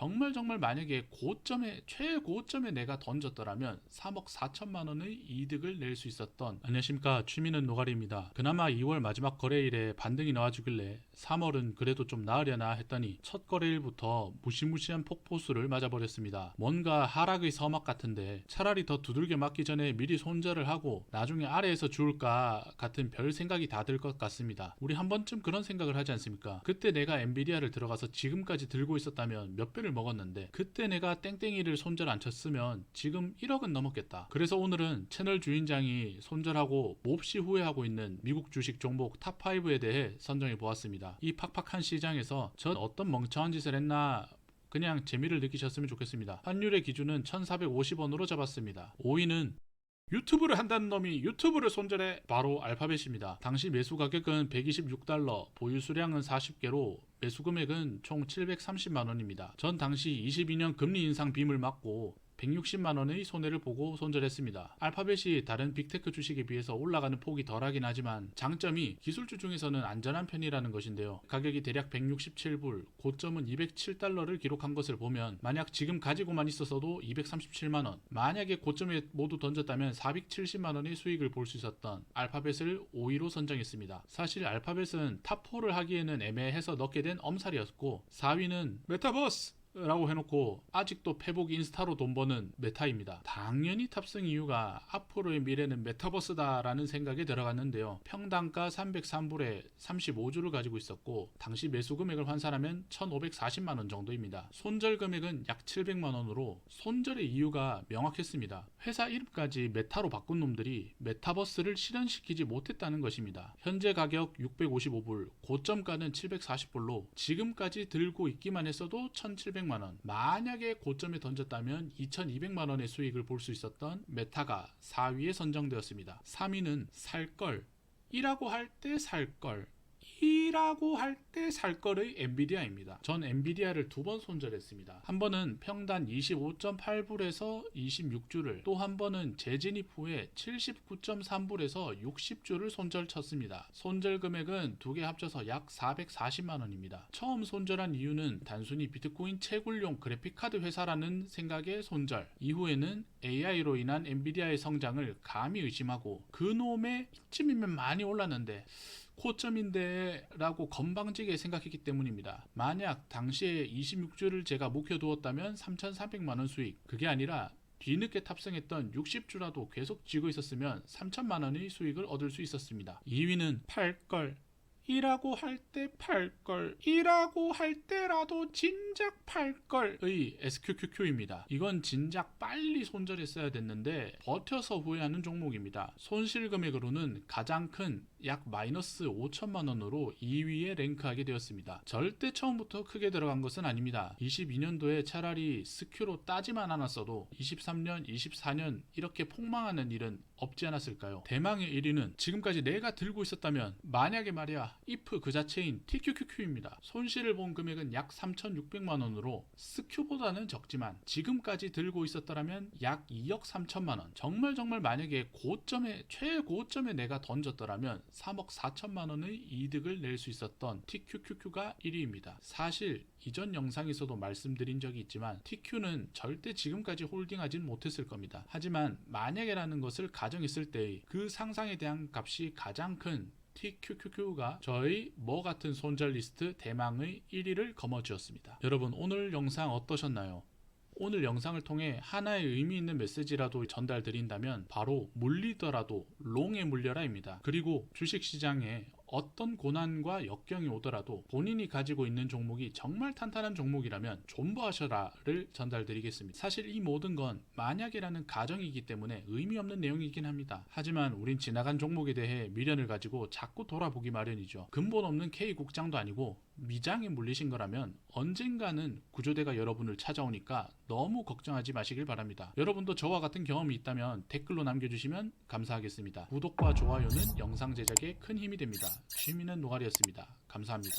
정말 만약에 고점에 최고점에 내가 던졌더라면 3억 4천만 원의 이득을 낼 수 있었던. 안녕하십니까, 취미는 노가리입니다. 그나마 2월 마지막 거래일에 반등이 나와주길래 3월은 그래도 좀 나으려나 했더니 첫 거래일부터 무시무시한 폭포수를 맞아버렸습니다. 뭔가 하락의 서막 같은데 차라리 더 두들겨 맞기 전에 미리 손절을 하고 나중에 아래에서 주울까 같은 별 생각이 다 들 것 같습니다. 우리 한 번쯤 그런 생각을 하지 않습니까? 그때 내가 엔비디아를 들어가서 지금까지 들고 있었다면 몇 배를 먹었는데, 그때 내가 땡땡이를 손절 안 쳤으면 지금 1억은 넘었겠다. 그래서 오늘은 채널 주인장이 손절하고 몹시 후회하고 있는 미국 주식 종목 탑5에 대해 선정해 보았습니다. 이 팍팍한 시장에서 전 어떤 멍청한 짓을 했나 그냥 재미를 느끼셨으면 좋겠습니다. 환율의 기준은 1450원으로 잡았습니다. 5위는 유튜브를 한다는 놈이 유튜브를 손절해. 바로 알파벳입니다. 당시 매수 가격은 126달러, 보유 수량은 40개로 매수 금액은 총 730만원입니다. 전 당시 22년 금리 인상 빔을 맞고 160만원의 손해를 보고 손절했습니다. 알파벳이 다른 빅테크 주식에 비해서 올라가는 폭이 덜하긴 하지만 장점이 기술주 중에서는 안전한 편이라는 것인데요. 가격이 대략 167불, 고점은 207달러를 기록한 것을 보면 만약 지금 가지고만 있었어도 237만원, 만약에 고점에 모두 던졌다면 470만원의 수익을 볼 수 있었던 알파벳을 5위로 선정했습니다. 사실 알파벳은 탑4를 하기에는 애매해서 넣게 된 엄살이었고, 4위는 메타버스 라고 해놓고 아직도 페북 인스타로 돈 버는 메타입니다. 당연히 탑승 이유가 앞으로의 미래는 메타버스다 라는 생각에 들어갔는데요. 평단가 303불에 35주를 가지고 있었고 당시 매수 금액을 환산하면 1540만원 정도입니다. 손절 금액은 약 700만원으로 손절의 이유가 명확했습니다. 회사 이름까지 메타로 바꾼 놈들이 메타버스를 실현시키지 못했다는 것입니다. 현재 가격 655불, 고점가는 740불로 지금까지 들고 있기만 했어도 1700만원, 만약에 고점에 던졌다면 2200만원의 수익을 볼 수 있었던 메타가 4위에 선정되었습니다. 3위는 살걸, 이라고 할 때 살걸, 이라고 할 때 살걸의 엔비디아입니다. 전 엔비디아를 두 번 손절했습니다. 한 번은 평단 25.8불에서 26주를, 또 한 번은 재진입 후에 79.3불에서 60주를 손절 쳤습니다. 손절 금액은 두 개 합쳐서 약 440만원입니다. 처음 손절한 이유는 단순히 비트코인 채굴용 그래픽카드 회사라는 생각에 손절, 이후에는 AI로 인한 엔비디아의 성장을 감히 의심하고 그놈의 이쯤이면 많이 올랐는데 고점인데 라고 건방지게 생각했기 때문입니다. 만약 당시에 26주를 제가 목표 두었다면 3,400만원 수익, 그게 아니라 뒤늦게 탑승했던 60주라도 계속 쥐고 있었으면 3천만원의 수익을 얻을 수 있었습니다. 2위는 팔걸, 이라고 할 때 팔걸, 이라고 할 때라도 진작 팔걸의 SQQQ입니다. 이건 진작 빨리 손절했어야 됐는데 버텨서 후회하는 종목입니다. 손실 금액으로는 가장 큰 약 마이너스 5천만원으로 2위에 랭크하게 되었습니다. 절대 처음부터 크게 들어간 것은 아닙니다. 22년도에 차라리 스큐로 따지만 않았어도 23년, 24년 이렇게 폭망하는 일은 없지 않았을까요? 대망의 1위는 지금까지 내가 들고 있었다면, 만약에 말이야, if 그 자체인 TQQQ입니다. 손실을 본 금액은 약 3,600만원으로 스큐보다는 적지만 지금까지 들고 있었더라면 약 2억 3천만원. 정말 만약에 고점에, 최고점에 내가 던졌더라면 3억 4천만원의 이득을 낼 수 있었던 TQQQ가 1위입니다. 사실 이전 영상에서도 말씀드린 적이 있지만 TQ는 절대 지금까지 홀딩하진 못했을 겁니다. 하지만 만약에라는 것을 가정했을 때의 그 상상에 대한 값이 가장 큰 TQQQ가 저의 뭐 같은 손절 리스트 대망의 1위를 거머쥐었습니다. 여러분, 오늘 영상 어떠셨나요? 오늘 영상을 통해 하나의 의미 있는 메시지라도 전달드린다면 바로 물리더라도 롱에 물려라입니다. 그리고 주식시장에 어떤 고난과 역경이 오더라도 본인이 가지고 있는 종목이 정말 탄탄한 종목이라면 존버하셔라를 전달드리겠습니다. 사실 이 모든 건 만약이라는 가정이기 때문에 의미 없는 내용이긴 합니다. 하지만 우린 지나간 종목에 대해 미련을 가지고 자꾸 돌아보기 마련이죠. 근본 없는 K국장도 아니고 미장에 물리신 거라면 언젠가는 구조대가 여러분을 찾아오니까 너무 걱정하지 마시길 바랍니다. 여러분도 저와 같은 경험이 있다면 댓글로 남겨주시면 감사하겠습니다. 구독과 좋아요는 영상 제작에 큰 힘이 됩니다. 취미는 노가리였습니다. 감사합니다.